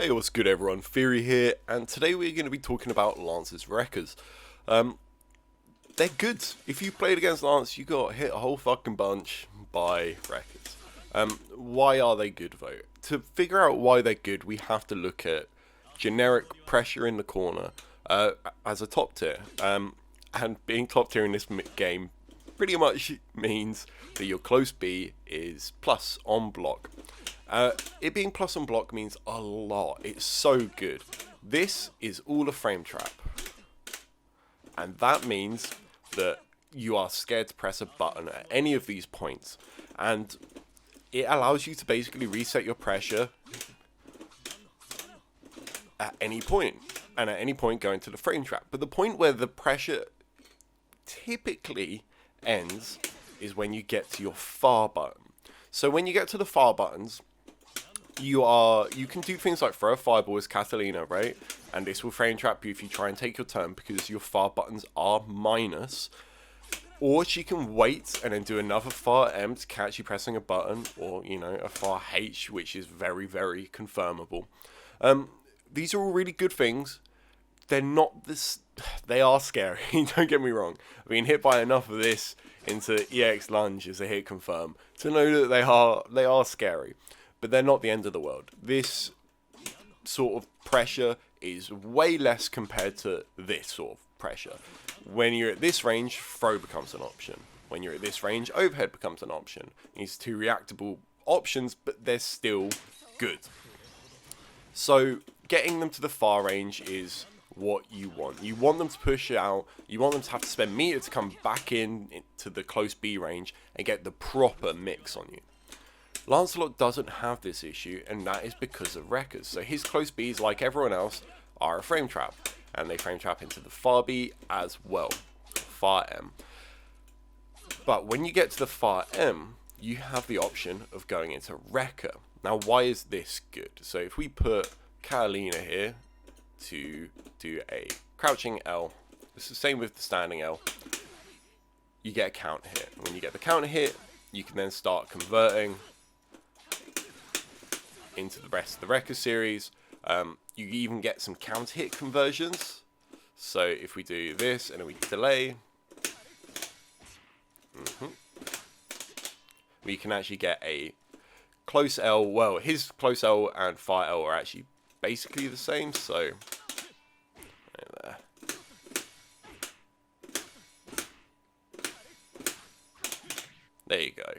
Hey, what's good everyone? Theory here, and today we're going to be talking about Lance's Rekkas. They're good. If you played against Lance, you got hit a whole fucking bunch by Rekkas. Why are they good though? To figure out why they're good, we have to look at generic pressure in the corner as a top tier. And being top tier in this game pretty much means that your close B is plus on block. It being plus on block means a lot. It's so good. This is all a frame trap. And that means that you are scared to press a button at any of these points. And it allows you to basically reset your pressure at any point. And at any point go into the frame trap. But the point where the pressure typically ends is when you get to your far button. So when you get to the far buttons, you can do things like throw a fireball as Catalina, right? And this will frame trap you if you try and take your turn because your far buttons are minus. Or she can wait and then do another far M to catch you pressing a button, or a far H, which is very, very confirmable. These are all really good things. They're not this. They are scary. Don't get me wrong. I've been hit by enough of this into EX lunge as a hit confirm to know that they are scary. But they're not the end of the world. This sort of pressure is way less compared to this sort of pressure. When you're at this range, throw becomes an option. When you're at this range, overhead becomes an option. These two reactable options, but they're still good. So getting them to the far range is what you want. You want them to push out. You want them to have to spend meter to come back into the close B range and get the proper mix on you. Lancelot doesn't have this issue, and that is because of Rekkas. So his close Bs, like everyone else, are a frame trap. And they frame trap into the far B as well. Far M. But when you get to the far M, you have the option of going into Rekka. Now, why is this good? So if we put Catalina here to do a crouching L, it's the same with the standing L, you get a counter hit. When you get the counter hit, you can then start converting into the rest of the Rekka series. You even get some counter hit conversions. So if we do this and then we delay, we can actually get a close L. Well, his close L and far L are actually basically the same. So there. There you go.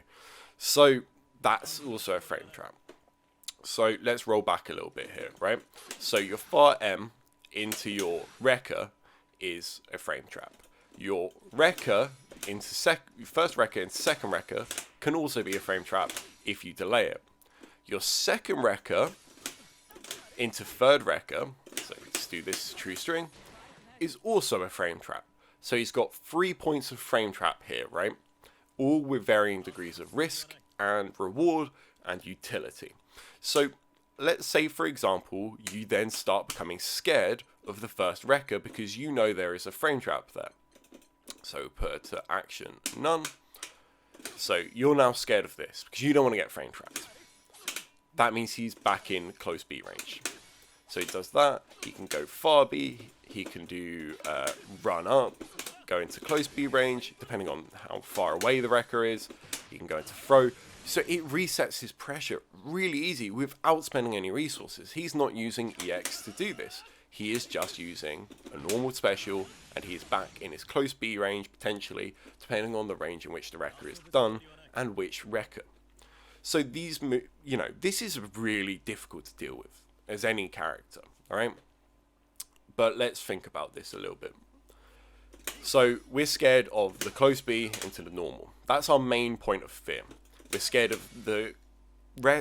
So that's also a frame trap. So let's roll back a little bit here, right? So your far M into your Rekka is a frame trap. Your Rekka into first Rekka into second Rekka can also be a frame trap if you delay it. Your second Rekka into third Rekka, so let's do this true string, is also a frame trap. So he's got 3 points of frame trap here, right? All with varying degrees of risk and reward and utility. So let's say, for example, you then start becoming scared of the first Rekka because you know there is a frame trap there. So put it to action none. So you're now scared of this because you don't want to get frame trapped. That means he's back in close B range. So he does that. He can go far B. He can do run up, go into close B range, depending on how far away the Rekka is. He can go into throw. So it resets his pressure really easy without spending any resources. He's not using EX to do this. He is just using a normal special, and he is back in his close B range, potentially, depending on the range in which the Rekka is done, and which Rekka. So these, this is really difficult to deal with, as any character, alright? But let's think about this a little bit. So we're scared of the close B into the normal. That's our main point of fear. We're scared of the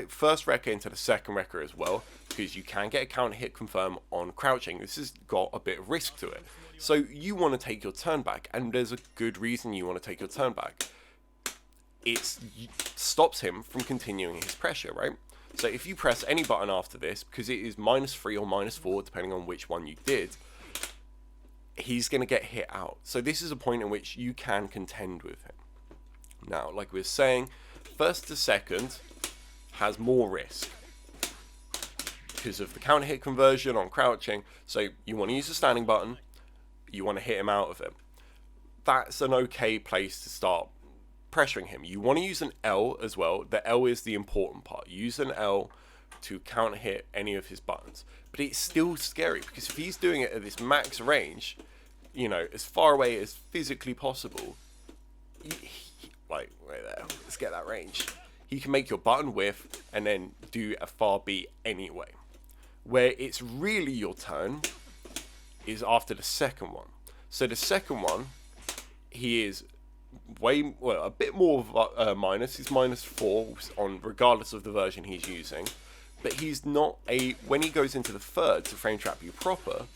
first Rekka into the second Rekka as well, because you can get a counter hit confirm on crouching. This has got a bit of risk to it. So you want to take your turn back, and there's a good reason you want to take your turn back. It stops him from continuing his pressure, right? So if you press any button after this, because it is -3 or -4, depending on which one you did, he's going to get hit out. So this is a point in which you can contend with him. Now, like we were saying, first to second has more risk. because of the counter hit conversion on crouching. So you want to use the standing button, you want to hit him out of it. That's an okay place to start pressuring him. You want to use an L as well. The L is the important part. Use an L to counter hit any of his buttons. But it's still scary, because if he's doing it at this max range, you know, as far away as physically possible, like right there, let's get that range. He can make your button whiff and then do a far B anyway. Where it's really your turn is after the second one. So the second one, he is a bit more of minus. He's -4 on regardless of the version he's using. But he's not when he goes into the third to frame trap you proper,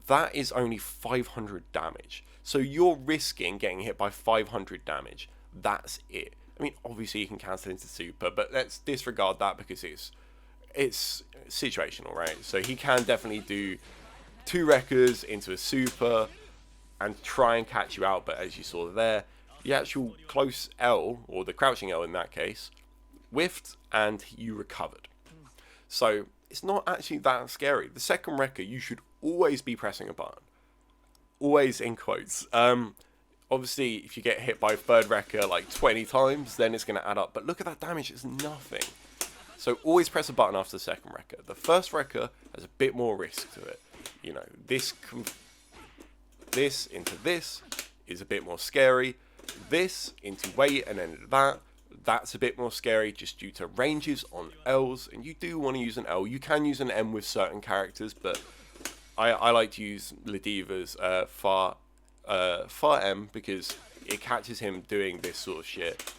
that is only 500 damage. So you're risking getting hit by 500 damage. That's it. I mean, obviously you can cancel into super, but let's disregard that because it's situational, right? So he can definitely do 2 Rekkas into a super and try and catch you out, but as you saw there, the actual close L, or the crouching L in that case, whiffed and you recovered. So it's not actually that scary. The second Rekka, you should always be pressing a button. Always in quotes. Obviously, if you get hit by third Rekka like 20 times, then it's going to add up. But look at that damage, it's nothing. So always press a button after the second Rekka. The first Rekka has a bit more risk to it. You know, this into this is a bit more scary. This into weight and then into that's a bit more scary just due to ranges on L's. And you do want to use an L. You can use an M with certain characters, but I like to use Ladiva's far M because it catches him doing this sort of shit,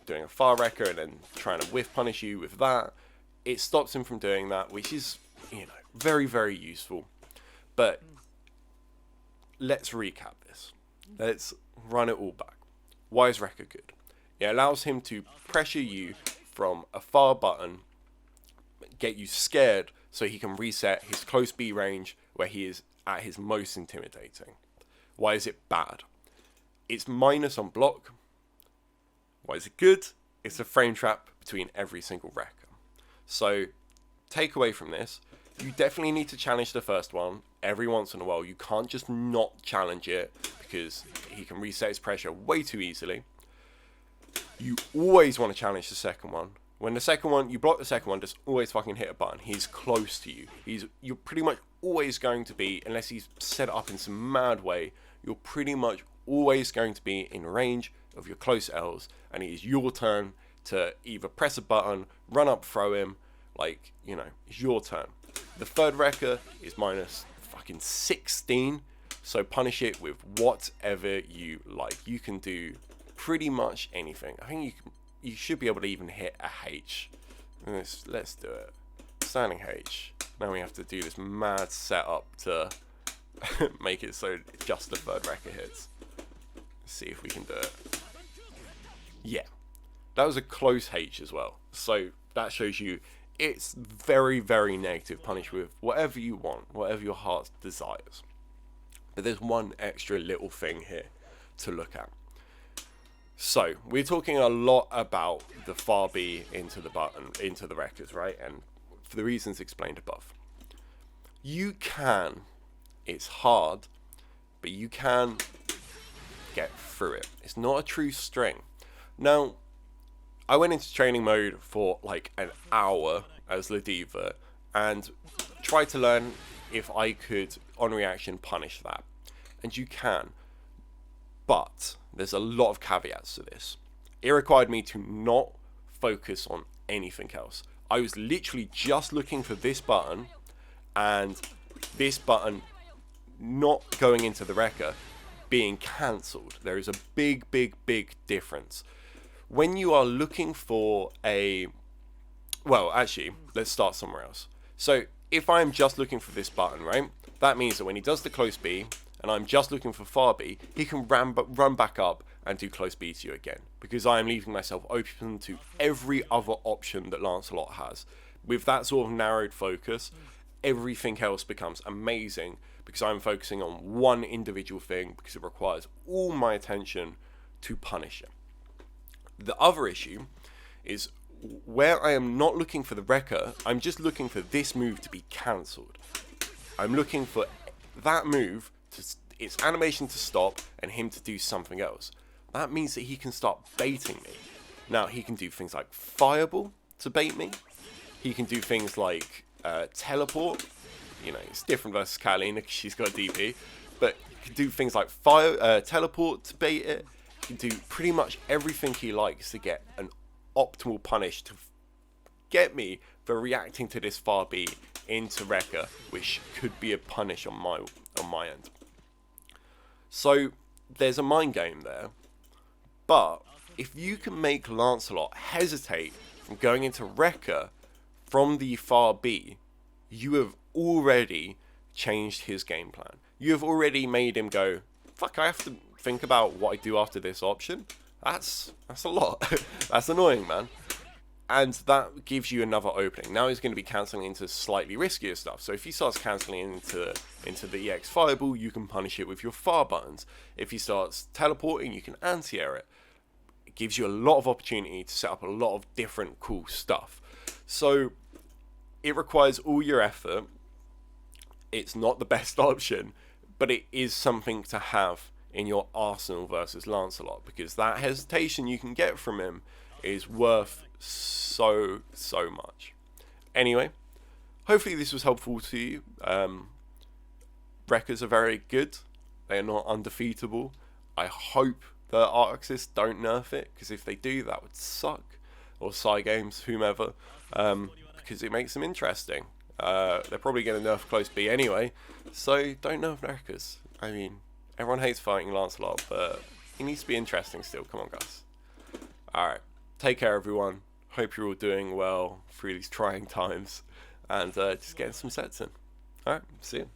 doing a far Rekka and then trying to whiff punish you with that. It stops him from doing that, which is, you know, very, very useful. But let's recap this. Let's run it all back. Why is Rekka good? It allows him to pressure you from a far button, get you scared so he can reset his close B range where he is at his most intimidating. Why is it bad? It's minus on block. Why is it good? It's a frame trap between every single Rekka. So, take away from this, you definitely need to challenge the first one every once in a while. You can't just not challenge it because he can reset his pressure way too easily. You always want to challenge the second one. When the second one, you block the second one, just always fucking hit a button. He's close to you. You're pretty much always going to be, unless he's set it up in some mad way, you're pretty much always going to be in range of your close L's, and it is your turn to either press a button, run up, throw him, like, you know, it's your turn. The third Rekka is minus fucking 16, so punish it with whatever you like. You can do pretty much anything. I think you should be able to even hit a H. Let's do it. Standing H. Now we have to do this mad setup to make it so just the third Rekka hits. Let's see if we can do it. Yeah. That was a close H as well. So that shows you it's very, very negative. Punish with whatever you want, whatever your heart desires. But there's one extra little thing here to look at. So, we're talking a lot about the far B into the button, into the Rekkas, right? And for the reasons explained above. You can, it's hard, but you can get through it. It's not a true string. Now, I went into training mode for like an hour as Ladiva and tried to learn if I could, on reaction, punish that. And you can. But there's a lot of caveats to this. It required me to not focus on anything else. I was literally just looking for this button and this button not going into the Rekka being cancelled. There is a big, big, big difference. When you are looking for a... Well, actually, let's start somewhere else. So, if I'm just looking for this button, right? That means that when he does the close B, and I'm just looking for far B, he can run back up and do close B to you again. Because I am leaving myself open to every other option that Lancelot has. With that sort of narrowed focus, everything else becomes amazing because I'm focusing on one individual thing because it requires all my attention to punish him. The other issue is where I am not looking for the Rekka, I'm just looking for this move to be cancelled. I'm looking for that move, its animation to stop, and him to do something else. That means that he can start baiting me. Now, he can do things like Fireball to bait me. He can do things like Teleport. You know, it's different versus Catalina because she's got a DP. But he can do things like Teleport to bait it. He can do pretty much everything he likes to get an optimal punish to get me for reacting to this far B into Rekka, which could be a punish on my end. So there's a mind game there, but if you can make Lancelot hesitate from going into Rekka from the far B, you have already changed his game plan. You have already made him go, fuck, I have to think about what I do after this option. That's a lot. That's annoying, man. And that gives you another opening. Now he's going to be cancelling into slightly riskier stuff. So if he starts cancelling into the EX Fireball, you can punish it with your far buttons. If he starts teleporting, you can anti-air it. It gives you a lot of opportunity to set up a lot of different cool stuff. So it requires all your effort. It's not the best option, but it is something to have in your arsenal versus Lancelot, because that hesitation you can get from him is worth so much. Anyway, hopefully this was helpful to you. Rekkas are very good. They are not undefeatable. I hope that Arxis don't nerf it, because if they do, that would suck. Or Cygames, whomever, because it makes them interesting. They're probably going to nerf close B anyway, so don't nerf Rekkas. I mean, everyone hates fighting Lancelot, but he needs to be interesting still. Come on, guys. Alright, take care, everyone. Hope you're all doing well through these trying times, and just getting some sets in. Alright, see you.